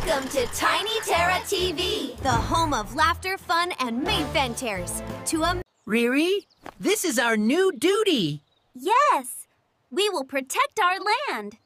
Welcome to Tiny Terra TV, the home of laughter, fun, and made ventures. Riri, this is our new duty. Yes, we will protect our land.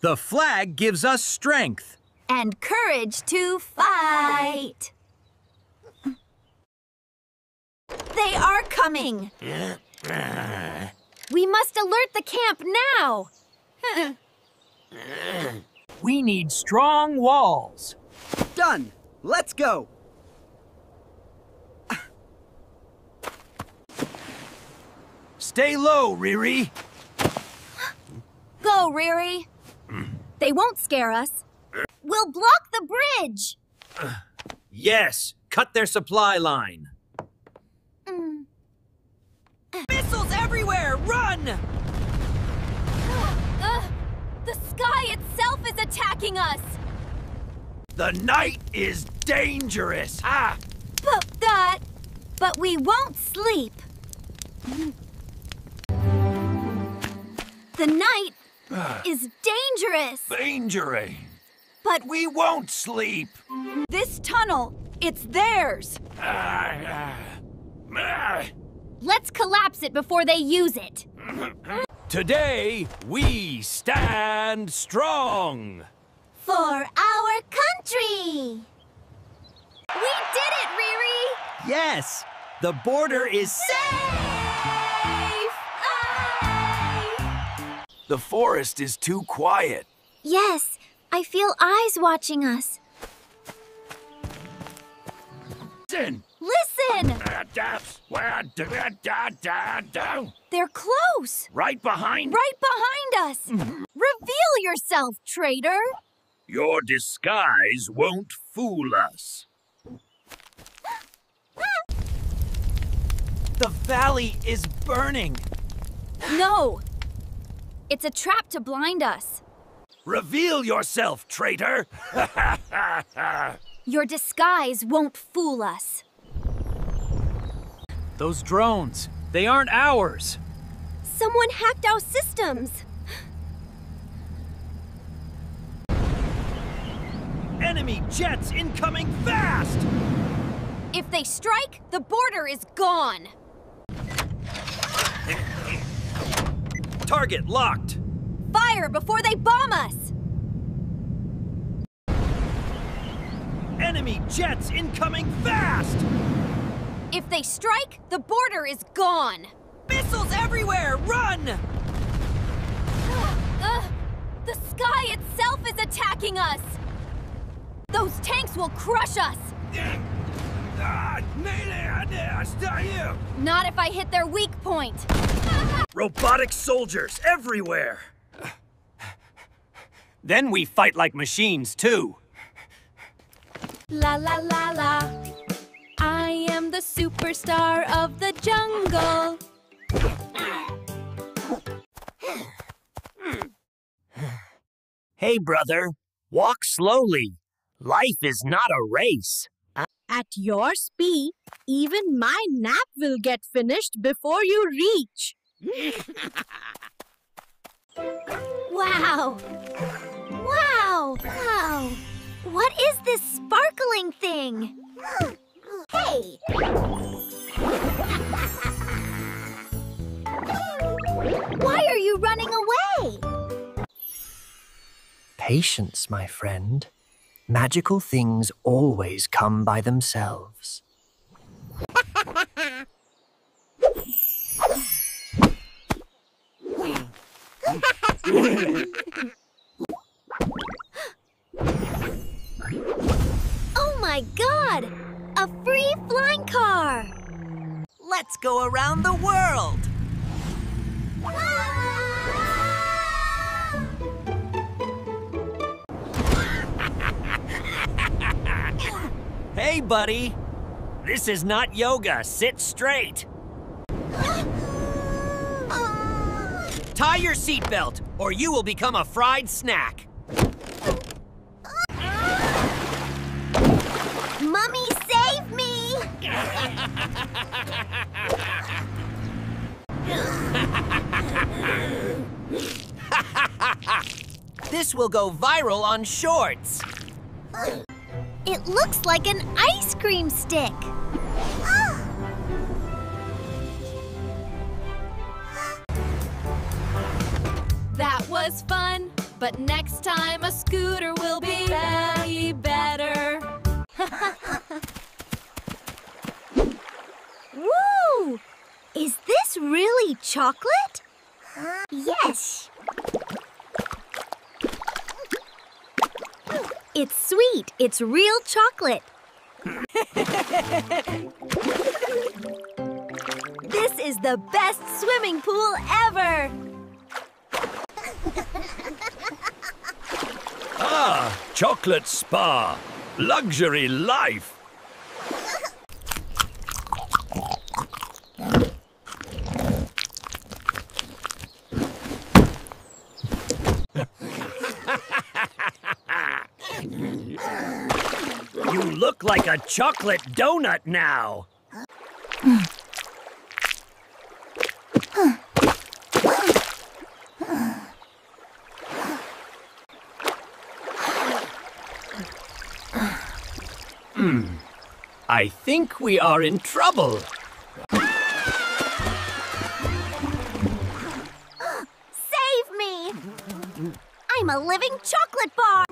The flag gives us strength. And courage to fight. They are coming. We must alert the camp now. We need strong walls. Done. Let's go. Stay low, Riri. Go, Riri. They won't scare us. We'll block the bridge. Yes, cut their supply line. Missiles everywhere! Run! The sky itself is attacking us. The night is dangerous. But we won't sleep. The night is dangerous. Dangerous. But We won't sleep. this tunnel, it's theirs. Let's collapse it before they use it. Today, we stand strong. For our country. We did it, Riri. Yes, the border is Safe! The forest is too quiet. Yes, I feel eyes watching us. Listen. Listen! They're close. Right behind. Right behind us. Reveal yourself, traitor. Your disguise won't fool us. The valley is burning. No. It's a trap to blind us. Reveal yourself, traitor. Your disguise won't fool us. Those drones, they aren't ours. Someone hacked our systems. Enemy jets incoming fast! If they strike, the border is gone. Target locked. Fire before they bomb us. Enemy jets incoming fast! If they strike, the border is gone. Missiles everywhere! Run! The sky itself is attacking us. Those tanks will crush us. Not if I hit their weak point. Robotic soldiers everywhere! Then we fight like machines, too. La la la la. I am the superstar of the jungle. Hey, brother. Walk slowly. Life is not a race. At your speed, even my nap will get finished before you reach. Wow! Wow! Wow! What is this sparkling thing? Hey! Why are you running away? Patience, my friend. Magical things always come by themselves. Oh my God! A free flying car! Let's go around the world. Hey, buddy. This is not yoga. Sit straight. Tie your seatbelt, or you will become a fried snack. Mummy, save me! This will go viral on Shorts. It looks like an ice cream stick. That was fun, but next time a scooter will be way better. Woo! Is this really chocolate? Yes. It's sweet. It's real chocolate. This is the best swimming pool ever. Ah, chocolate spa. Luxury life. You look like a chocolate donut now. I think we are in trouble. Save me! I'm a living chocolate bar.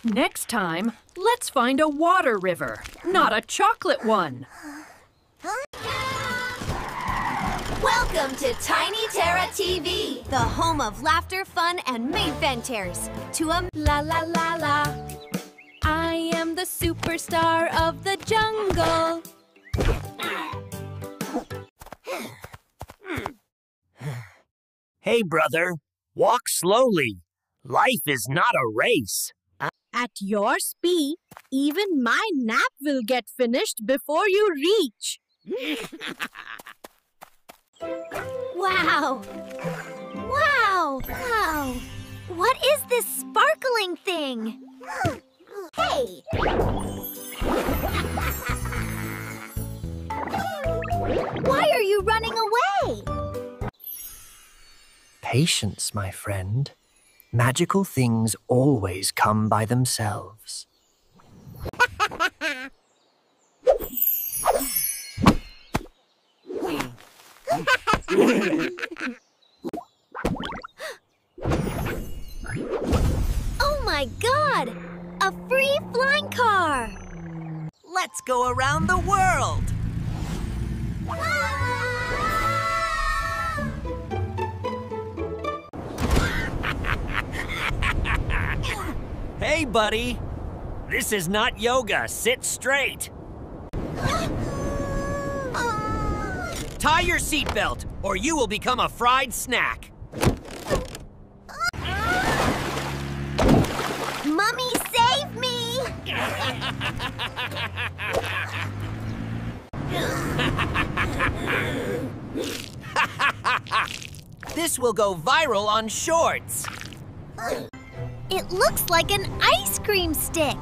Next time, let's find a water river, not a chocolate one. Welcome to Tiny Tara TV, the home of laughter, fun, and made fantares. To a la la la la. I am the superstar of the jungle. Hey, brother, walk slowly. Life is not a race. At your speed, even my nap will get finished before you reach. Wow! Wow! Wow! What is this sparkling thing? Hey! Why are you running away? Patience, my friend. Magical things always come by themselves. Oh my God! A free flying car! Let's go around the world. Hey, buddy. This is not yoga. Sit straight. Tie your seatbelt, or you will become a fried snack. Mummy, save me! This will go viral on Shorts. It looks like an ice cream stick.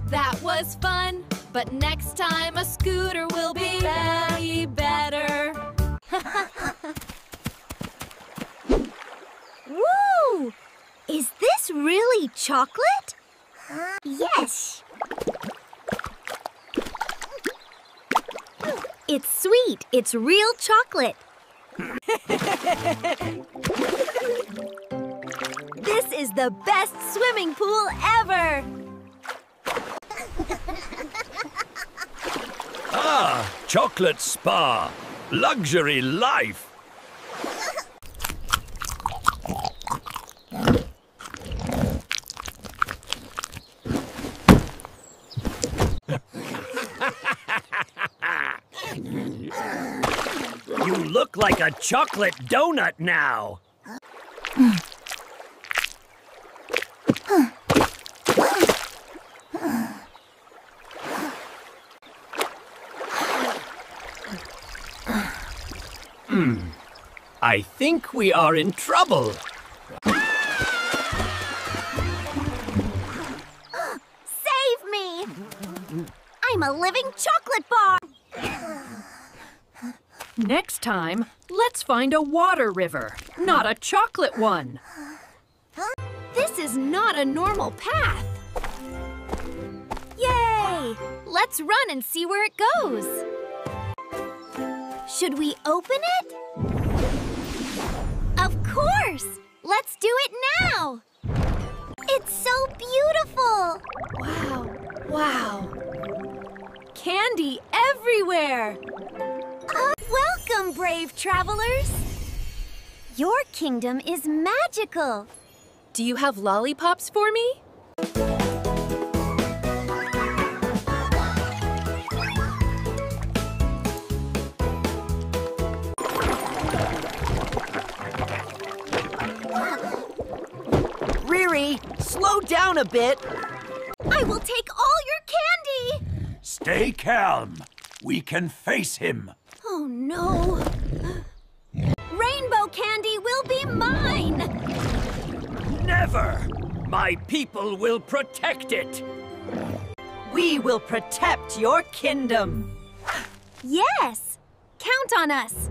That was fun, but next time a scooter will be way better. Woo! Is this really chocolate? Yes. It's sweet. It's real chocolate. This is the best swimming pool ever. Ah, chocolate spa. Luxury life. You look like a chocolate donut now. I think we are in trouble. Save me! I'm a living chocolate bar. Next time, let's find a water river, not a chocolate one. This is not a normal path. Yay! Let's run and see where it goes. Should we open it? Of course! Let's do it now! It's so beautiful! Wow, wow. Candy everywhere! Welcome, brave travelers! Your kingdom is magical. Do you have lollipops for me? Riri, slow down a bit. I will take all your candy! Stay calm. We can face him. Oh no! Rainbow candy will be mine! Never! My people will protect it! We will protect your kingdom. Yes! Count on us!